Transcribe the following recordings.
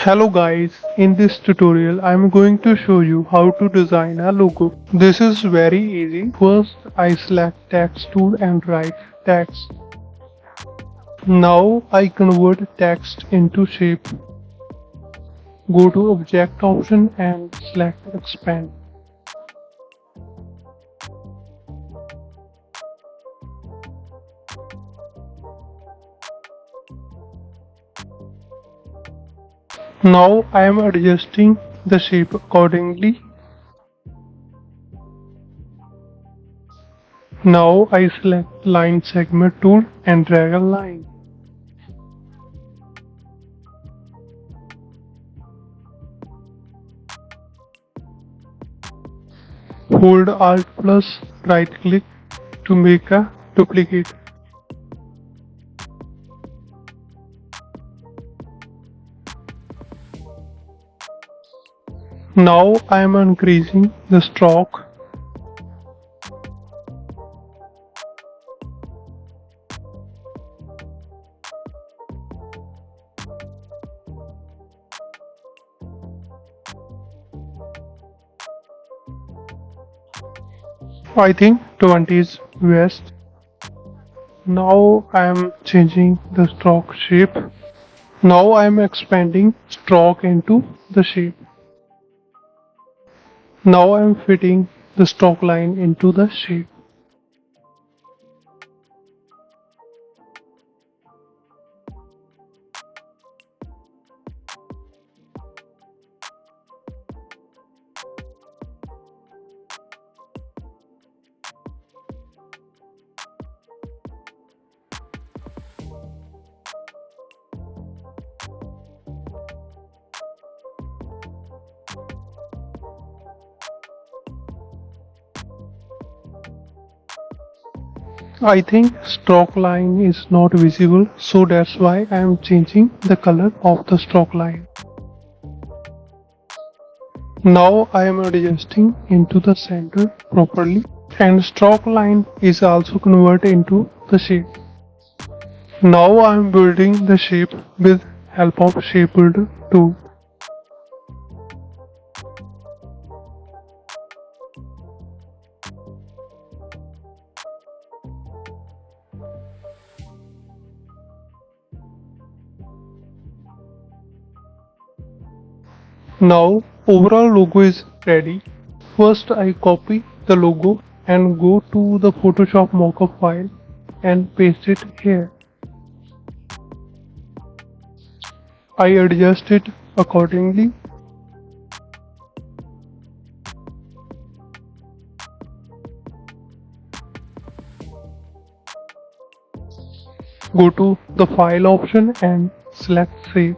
Hello guys, in this tutorial I am going to show you how to design a logo. This is very easy. First I select text tool and write text. Now I convert text into shape. Go to object option and select expand. Now I am adjusting the shape accordingly. Now I select line segment tool and drag a line. Hold Alt plus right click to make a duplicate. Now I am increasing the stroke. I think 20 is best. Now I am changing the stroke shape. Now I am expanding stroke into the shape. Now I am fitting the stroke line into the shape. I think stroke line is not visible, so that's why I am changing the color of the stroke line. Now I am adjusting into the center properly, and stroke line is also converted into the shape. Now I am building the shape with help of shape builder tool. Now overall logo is ready. First I copy the logo and go to the Photoshop mockup file and paste it here. I adjust it accordingly. Go to the file option and select save.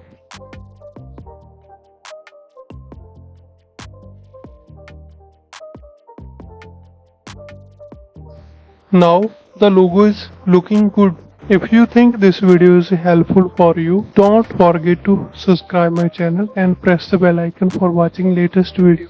Now the logo is looking good. If you think this video is helpful for you, don't forget to subscribe my channel and press the bell icon for watching latest video.